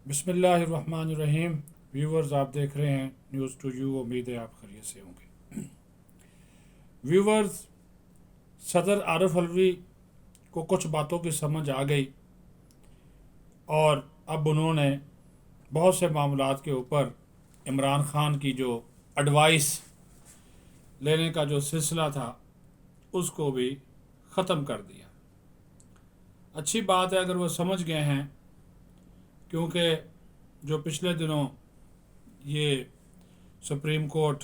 बिस्मिल्लाहिर्रहमानिर्रहीम। व्यूवर्स, आप देख रहे हैं न्यूज़ टू यू। उम्मीद है आप खैरियत से होंगे। व्यूवर्स, सदर आरिफ अलवी को कुछ बातों की समझ आ गई और अब उन्होंने बहुत से मामलात के ऊपर इमरान खान की जो एडवाइस लेने का जो सिलसिला था उसको भी ख़त्म कर दिया। अच्छी बात है अगर वो समझ गए हैं, क्योंकि जो पिछले दिनों ये Supreme Court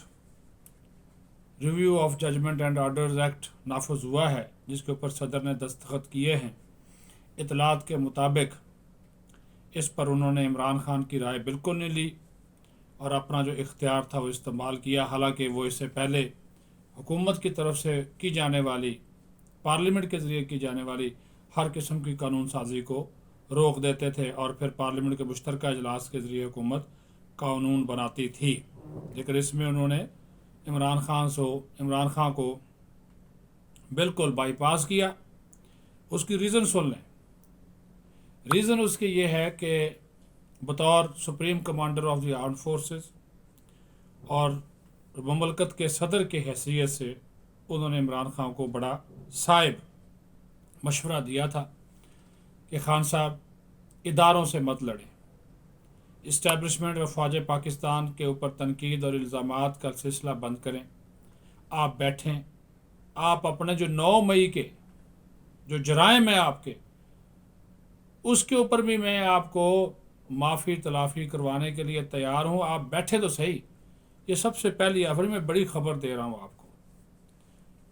review of judgment and orders act नाफज हुआ है, जिसके ऊपर सदर ने दस्तखत किए हैं, इतलात के मुताबिक इस पर उन्होंने इमरान खान की राय बिल्कुल नहीं ली और अपना जो इख्तियार था वो इस्तेमाल किया। हालांकि वो इससे पहले हुकूमत की तरफ से की जाने वाली, पार्लियामेंट के ज़रिए की जाने वाली हर किस्म की कानून साजी को रोक देते थे और फिर पार्लियामेंट के मुश्तरका इजलास के ज़रिए हुकूमत कानून बनाती थी। लेकिन इसमें उन्होंने इमरान खान को बिल्कुल बाईपास किया। उसकी रीज़न सुन लें। रीज़न उसकी ये है कि बतौर supreme commander of the armed forces और ममलकत के सदर की हैसियत से उन्होंने इमरान खान को बड़ा साहिब मशवरा दिया था कि खान साहब इदारों से मत लड़ें, इस्टेब्लिशमेंट और फ़ौज पाकिस्तान के ऊपर तनकीद और इल्ज़ामात का सिलसिला बंद करें। आप बैठें, आप अपने जो 9 मई के जो जराइम है आपके, उसके ऊपर भी मैं आपको माफ़ी तलाफ़ी करवाने के लिए तैयार हूँ। आप बैठे तो सही। ये सबसे पहली अफरी में बड़ी खबर दे रहा हूँ आपको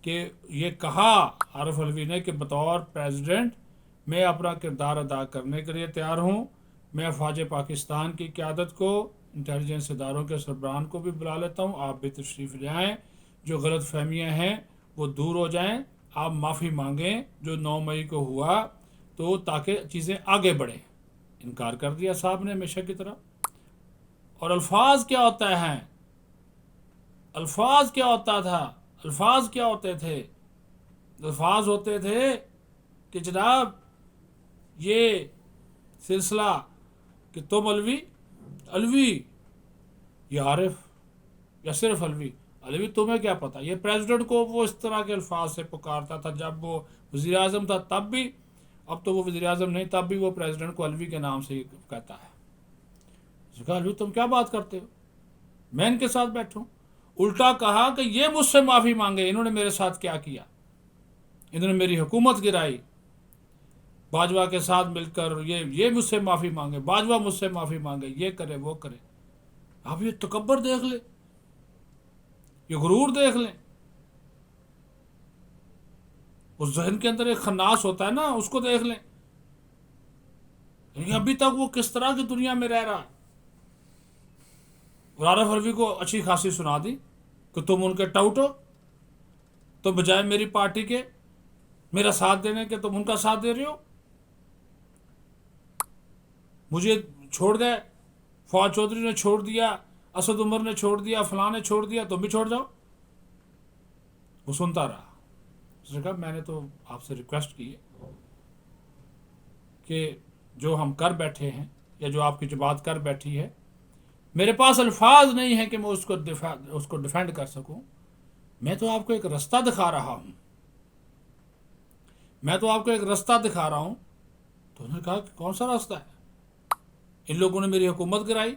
कि ये कहा आरिफ अलवी ने कि बतौर प्रेसिडेंट मैं अपना किरदार अदा करने के लिए तैयार हूँ। मैं फ़ौज पाकिस्तान की क़यादत को, इंटेलिजेंस इदारों के सरबराहान को भी बुला लेता हूँ। आप भी तशरीफ़ ले आएँ, जो गलत फहमियाँ हैं वो दूर हो जाएँ। आप माफ़ी मांगें जो 9 मई को हुआ, तो ताकि चीज़ें आगे बढ़ें। इनकार कर दिया साहब ने हमेशा की तरह। और अल्फाज क्या होता है, अल्फाज क्या होता था, अल्फाज क्या होते थे? अल्फाज होते थे कि जनाब ये सिलसिला कि तुम अलवी अलवी या आरिफ या सिर्फ अलवी अलवी, तुम्हें क्या पता। ये प्रेसिडेंट को वो इस तरह के अल्फाज से पुकारता था जब वो वज़ीर आज़म था तब भी, अब तो वो वज़ीर आज़म नहीं, तब भी वो प्रेसिडेंट को अलवी के नाम से ही कहता है। उसने कहा अलवी तुम क्या बात करते हो, मैं इनके साथ बैठूं? उल्टा कहा कि ये मुझसे माफ़ी मांगे, इन्होंने मेरे साथ क्या किया, इन्होंने मेरी हुकूमत गिराई, बाजवा के साथ मिलकर ये मुझसे माफ़ी मांगे, बाजवा मुझसे माफ़ी मांगे, ये करे वो करे। आप ये तकब्बर देख लें, ये गुरूर देख लें। उस जहन के अंदर एक खन्नास होता है ना, उसको देख लें। अभी तक वो किस तरह की दुनिया में रह रहा है। और आरिफ अलवी को अच्छी खासी सुना दी कि तुम उनके टाउट हो, तो बजाय मेरी पार्टी के मेरा साथ देने के तुम उनका साथ दे रहे हो। मुझे छोड़ गए, फौज चौधरी ने छोड़ दिया, असद उमर ने छोड़ दिया, फलां ने छोड़ दिया, तुम भी छोड़ जाओ। वो सुनता रहा। उसने कहा मैंने तो आपसे रिक्वेस्ट की है कि जो हम कर बैठे हैं या जो आपकी जो बात कर बैठी है, मेरे पास अल्फाज नहीं है कि मैं उसको डिफेंड कर सकूं। मैं तो आपको एक रास्ता दिखा रहा हूं, मैं तो आपको एक रास्ता दिखा रहा हूं। तो उन्होंने कहा कि कौन सा रास्ता है? इन लोगों ने मेरी हुकूमत गिराई,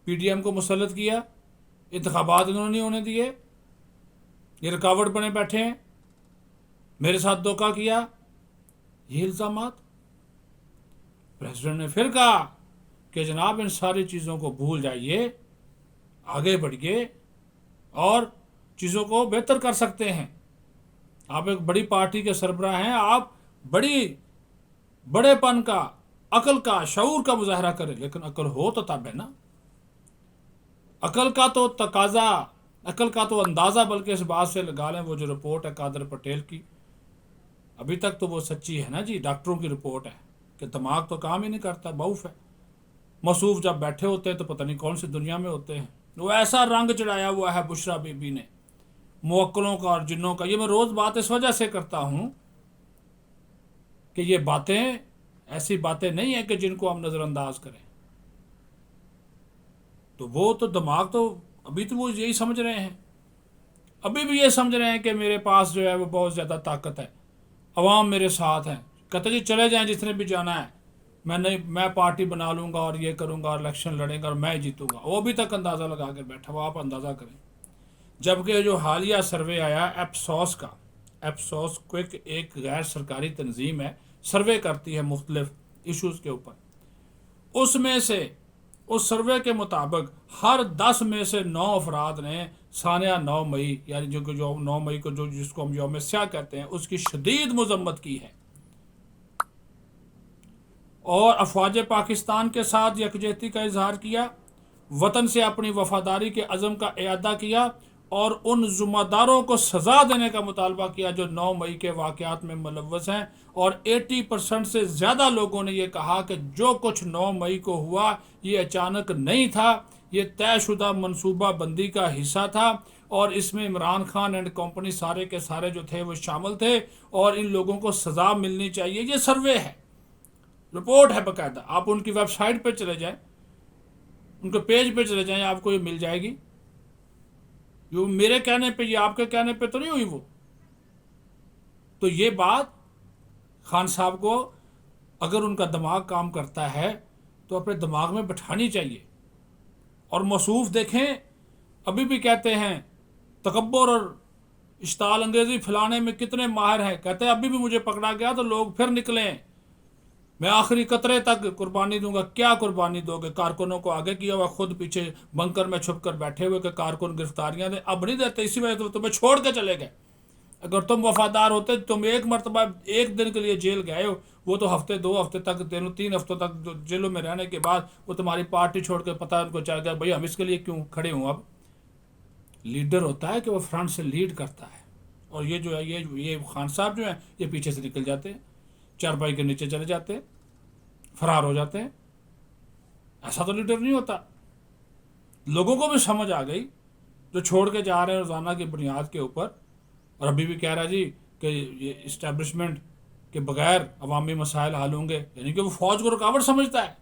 पीडीएम को मुसल्लत किया, इंतखाबात इन्होंने नहीं होने दिए, ये रुकावट बने बैठे हैं, मेरे साथ धोखा किया, ये इल्ज़ामात। प्रेसिडेंट ने फिर कहा कि जनाब इन सारी चीज़ों को भूल जाइए, आगे बढ़िए और चीज़ों को बेहतर कर सकते हैं। आप एक बड़ी पार्टी के सरबराह हैं, आप बड़ेपन का, अकल का, शऊर का मुजाहरा करें, लेकिन अकल हो तो तब है ना। अकल का तो तकाजा, अकल का तो अंदाज़ा बल्कि इस बात से लगा लें, वो जो रिपोर्ट है कादर पटेल की, अभी तक तो वो सच्ची है ना जी। डॉक्टरों की रिपोर्ट है कि दिमाग तो काम ही नहीं करता, बऊफ है। मसूफ जब बैठे होते हैं तो पता नहीं कौन सी दुनिया में होते हैं। वो ऐसा रंग चढ़ाया हुआ है बुशरा बीबी ने मुवक्किलों का और जिन्नों का। ये मैं रोज़ बात इस वजह से करता हूँ कि ये बातें ऐसी बातें नहीं है कि जिनको हम नज़रअंदाज करें। تو وہ تو دماغ تو ابھی تو وہ یہی سمجھ رہے ہیں، ابھی بھی یہ سمجھ رہے ہیں کہ میرے پاس جو ہے وہ بہت زیادہ طاقت ہے، عوام میرے ساتھ ہیں، کہتے جی چلے جائیں جس نے بھی جانا ہے، میں پارٹی بنا لوں گا اور یہ کروں گا اور الیکشن لڑیں گا اور میں جیتوں گا۔ وہ ابھی تک اندازہ لگا کر بیٹھا، وہ آپ اندازہ کریں۔ جبکہ جو حالیہ سروے آیا ایپسوس کا، ایپسوس کوئک ایک غیر سرکاری تنظیم ہے، سروے کرتی ہے مختلف ایشوز کے اوپر، اس میں سے اس سروے کے مطابق ہر 10 میں سے 9 افراد نے سانحہ 9 مئی یعنی جو 9 مئی کو جس کو ہم یوم سیاہ کہتے ہیں اس کی شدید مذمت کی ہے، اور افواج پاکستان کے ساتھ یکجہتی کا اظہار کیا، وطن سے اپنی وفاداری کے عزم کا اعادہ کیا، اور ان ذمہ داروں کو سزا دینے کا مطالبہ کیا جو 9 مئی کے واقعات میں ملوث ہیں۔ اور 80% سے زیادہ لوگوں نے یہ کہا کہ جو کچھ 9 مئی کو ہوا یہ اچانک نہیں تھا، یہ طے شدہ منصوبہ بندی کا حصہ تھا، اور اس میں عمران خان اینڈ کمپنی سارے کے سارے جو تھے وہ شامل تھے، اور ان لوگوں کو سزا ملنی چاہیے۔ یہ سروے ہے، رپورٹ ہے باقاعدہ، آپ ان کی ویب سائٹ پہ چلے جائیں، ان کے پیج پہ چلے جائیں، آپ کو یہ مل جائے گی۔ یہ میرے کہنے پہ، یہ آپ کے کہنے پہ تو نہیں ہوئی وہ۔ تو یہ بات خان صاحب کو اگر ان کا دماغ کام کرتا ہے تو اپنے دماغ میں بٹھانی چاہیے۔ اور موصوف دیکھیں ابھی بھی کہتے ہیں تکبر اور اشتعال انگیزی پھیلانے میں کتنے ماہر ہیں، کہتے ہیں ابھی بھی مجھے پکڑا گیا تو لوگ پھر نکلیں، میں آخری قطرے تک قربانی دوں گا۔ کیا قربانی دو گے؟ کارکنوں کو آگے کیا ہوا، خود پیچھے بنکر میں چھپ کر بیٹھے ہوئے کہ کارکن گرفتاریاں دیں، اب نہیں دیتے، اسی وجہ سے تمہیں چھوڑ کے چلے گئے۔ اگر تم وفادار ہوتے، تم ایک مرتبہ ایک دن کے لیے جیل گئے ہو، وہ تو ہفتے 2 ہفتے تک 3 ہفتوں تک جیلوں میں رہنے کے بعد وہ تمہاری پارٹی چھوڑ کے پتہ ان کو چل گیا بھائی ہم اس کے لیے کیوں کھڑے ہوں۔ اب لیڈر ہوتا ہے کہ وہ فرنٹ سے لیڈ کرتا ہے، اور یہ جو ہے یہ خان صاحب جو ہیں یہ پیچھے سے نکل جاتے ہیں، چارپائی کے نیچے چلے جاتے ہیں، فرار ہو جاتے ہیں۔ ایسا تو لیڈر نہیں ہوتا۔ لوگوں کو بھی سمجھ آ گئی جو چھوڑ کے جا رہے ہیں روزانہ کی بنیاد کے اوپر، اور ابھی بھی کہہ رہا جی کہ یہ اسٹیبلشمنٹ کے بغیر عوامی مسائل حل ہوں گے، یعنی کہ وہ فوج کو رکاوٹ سمجھتا ہے،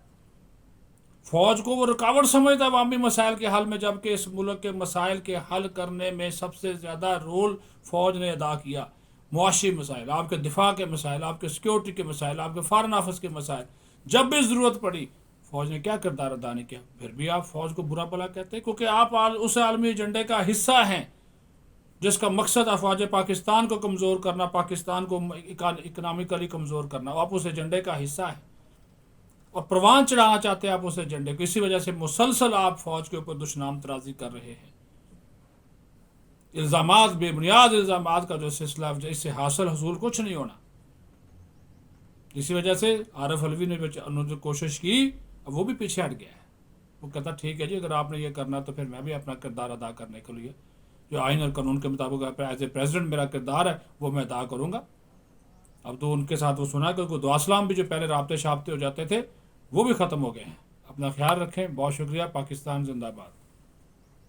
فوج کو وہ رکاوٹ سمجھتا ہے عوامی مسائل کے حل میں، جبکہ اس ملک کے مسائل کے حل کرنے میں سب سے زیادہ رول فوج نے ادا کیا۔ معاشی مسائل، آپ کے دفاع کے مسائل، آپ کے سیکیورٹی کے مسائل، آپ کے فارن آفس کے مسائل، جب بھی ضرورت پڑی فوج نے کیا کردار ادا نہیں کیا۔ پھر بھی آپ فوج کو برا بھلا کہتے ہیں، کیونکہ آپ اس عالمی ایجنڈے کا حصہ ہیں جس کا مقصد افواج پاکستان کو کمزور کرنا، پاکستان کو اکنامکلی کمزور کرنا، آپ اس ایجنڈے کا حصہ ہیں اور پروان چڑھانا چاہتے ہیں آپ اس ایجنڈے کو۔ اسی وجہ سے مسلسل آپ فوج کے اوپر دشنام ترازی کر رہے ہیں۔ الزامات، بے بنیاد الزامات کا جو سلسلہ، اس سے حصول کچھ نہیں ہونا۔ اسی وجہ سے عارف علوی نے جو کوشش کی، اب وہ بھی پیچھے ہٹ گیا ہے۔ وہ کہتا ٹھیک ہے جی اگر آپ نے یہ کرنا تو پھر میں بھی اپنا کردار ادا کرنے کے لیے جو آئین اور قانون کے مطابق ایز اے پریزیڈنٹ میرا کردار ہے وہ میں ادا کروں گا۔ اب تو ان کے ساتھ وہ سنا کہ دعا سلام بھی جو پہلے رابطے شابطے ہو جاتے تھے وہ بھی ختم ہو گئے ہیں۔ اپنا خیال رکھیں، بہت شکریہ۔ پاکستان زندہ باد۔